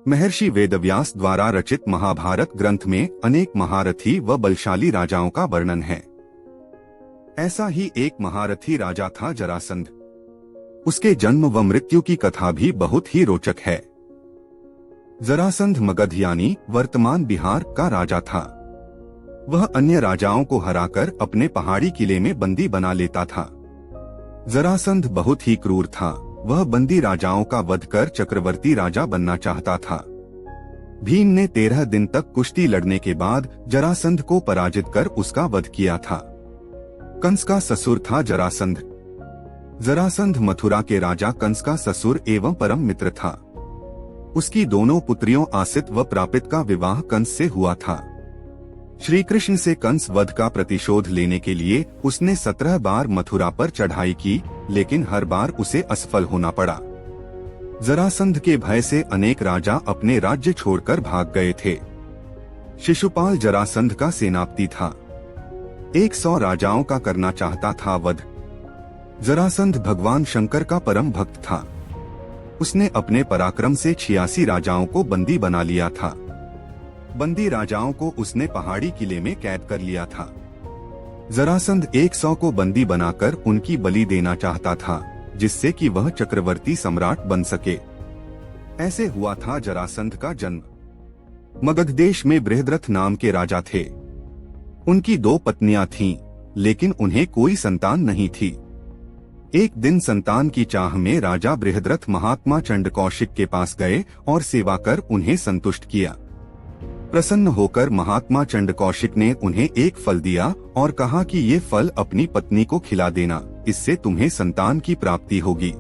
महर्षि वेदव्यास द्वारा रचित महाभारत ग्रंथ में अनेक महारथी व बलशाली राजाओं का वर्णन है। ऐसा ही एक महारथी राजा था जरासंध। उसके जन्म व मृत्यु की कथा भी बहुत ही रोचक है। जरासंध मगध यानी वर्तमान बिहार का राजा था। वह अन्य राजाओं को हराकर अपने पहाड़ी किले में बंदी बना लेता था। जरासंध बहुत ही क्रूर था। वह बंदी राजाओं का वध कर चक्रवर्ती राजा बनना चाहता था। भीम ने 13 दिन तक कुश्ती लड़ने के बाद जरासंध को पराजित कर उसका वध किया था। कंस का ससुर था जरासंध। जरासंध मथुरा के राजा कंस का ससुर एवं परम मित्र था। उसकी दोनों पुत्रियों आसित व प्रापित का विवाह कंस से हुआ था। श्री कृष्ण से कंस वध का प्रतिशोध लेने के लिए उसने 17 बार मथुरा पर चढ़ाई की, लेकिन हर बार उसे असफल होना पड़ा। जरासंध के भय से अनेक राजा अपने राज्य छोड़कर भाग गए थे। शिशुपाल जरासंध का सेनापति था। 100 राजाओं का करना चाहता था वध। जरासंध भगवान शंकर का परम भक्त था। उसने अपने पराक्रम से 86 राजाओं को बंदी बना लिया था। बंदी राजाओं को उसने पहाड़ी किले में कैद कर लिया था। जरासंध 100 को बंदी बनाकर उनकी बलि देना चाहता था, जिससे कि वह चक्रवर्ती सम्राट बन सके। ऐसे हुआ था जरासंध का जन्म। मगध देश में बृहद्रथ नाम के राजा थे। उनकी 2 पत्नियां थीं, लेकिन उन्हें कोई संतान नहीं थी। एक दिन संतान की चाह में राजा बृहद्रथ महात्मा चंडकौशिक के पास गए और सेवा कर उन्हें संतुष्ट किया। प्रसन्न होकर महात्मा चंडकौशिक ने उन्हें एक फल दिया और कहा कि ये फल अपनी पत्नी को खिला देना, इससे तुम्हें संतान की प्राप्ति होगी।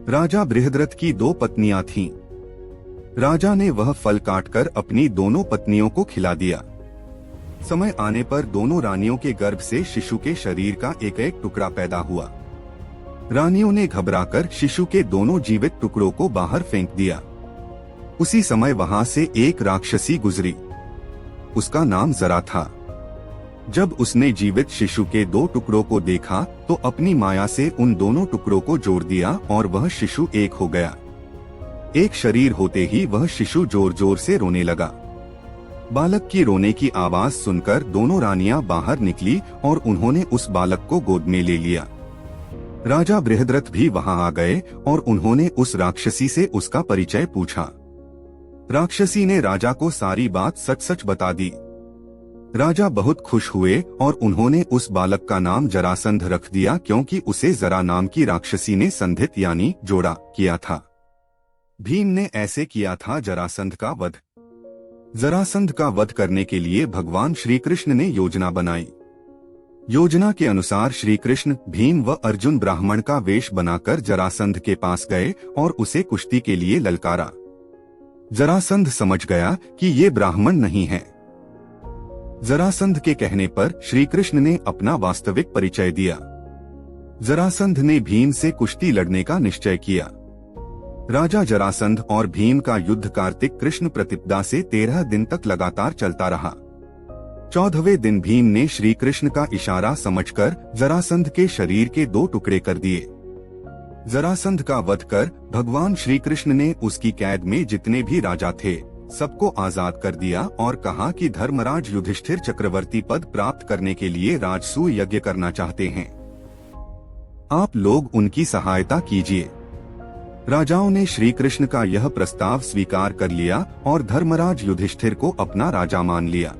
राजा बृहद्रथ की 2 पत्नियां थीं। राजा ने वह फल काटकर अपनी दोनों पत्नियों को खिला दिया। समय आने पर दोनों रानियों के गर्भ से शिशु के शरीर का एक एक टुकड़ा पैदा हुआ। रानियों ने घबराकर शिशु के दोनों जीवित टुकड़ों को बाहर फेंक दिया। उसी समय वहां से एक राक्षसी गुजरी। उसका नाम जरा था। जब उसने जीवित शिशु के 2 टुकड़ों को देखा तो अपनी माया से उन दोनों टुकड़ों को जोड़ दिया और वह शिशु एक हो गया। एक शरीर होते ही वह शिशु जोर जोर से रोने लगा। बालक की रोने की आवाज सुनकर दोनों रानियां बाहर निकली और उन्होंने उस बालक को गोद में ले लिया। राजा बृहद्रथ भी वहां आ गए और उन्होंने उस राक्षसी से उसका परिचय पूछा। राक्षसी ने राजा को सारी बात सच सच बता दी। राजा बहुत खुश हुए और उन्होंने उस बालक का नाम जरासंध रख दिया, क्योंकि उसे जरा नाम की राक्षसी ने संधित यानी जोड़ा किया था। भीम ने ऐसे किया था जरासंध का वध। जरासंध का वध करने के लिए भगवान श्री कृष्ण ने योजना बनाई। योजना के अनुसार श्री कृष्ण, भीम व अर्जुन ब्राह्मण का वेश बनाकर जरासंध के पास गए और उसे कुश्ती के लिए ललकारा। जरासंध समझ गया कि ये ब्राह्मण नहीं है। जरासंध के कहने पर श्री कृष्ण ने अपना वास्तविक परिचय दिया। जरासंध ने भीम से कुश्ती लड़ने का निश्चय किया। राजा जरासंध और भीम का युद्ध कार्तिक कृष्ण प्रतिपदा से 13 दिन तक लगातार चलता रहा। 14वें दिन भीम ने श्री कृष्ण का इशारा समझकर जरासंध के शरीर के 2 टुकड़े कर दिए। जरासंध का वध कर भगवान श्री कृष्ण ने उसकी कैद में जितने भी राजा थे सबको आजाद कर दिया और कहा कि धर्मराज युधिष्ठिर चक्रवर्ती पद प्राप्त करने के लिए राजसूय यज्ञ करना चाहते हैं। आप लोग उनकी सहायता कीजिए। राजाओं ने श्री कृष्ण का यह प्रस्ताव स्वीकार कर लिया और धर्मराज युधिष्ठिर को अपना राजा मान लिया।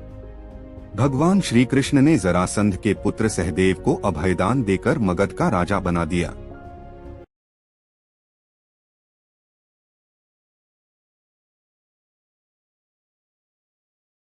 भगवान श्री कृष्ण ने जरासंध के पुत्र सहदेव को अभयदान देकर मगध का राजा बना दिया।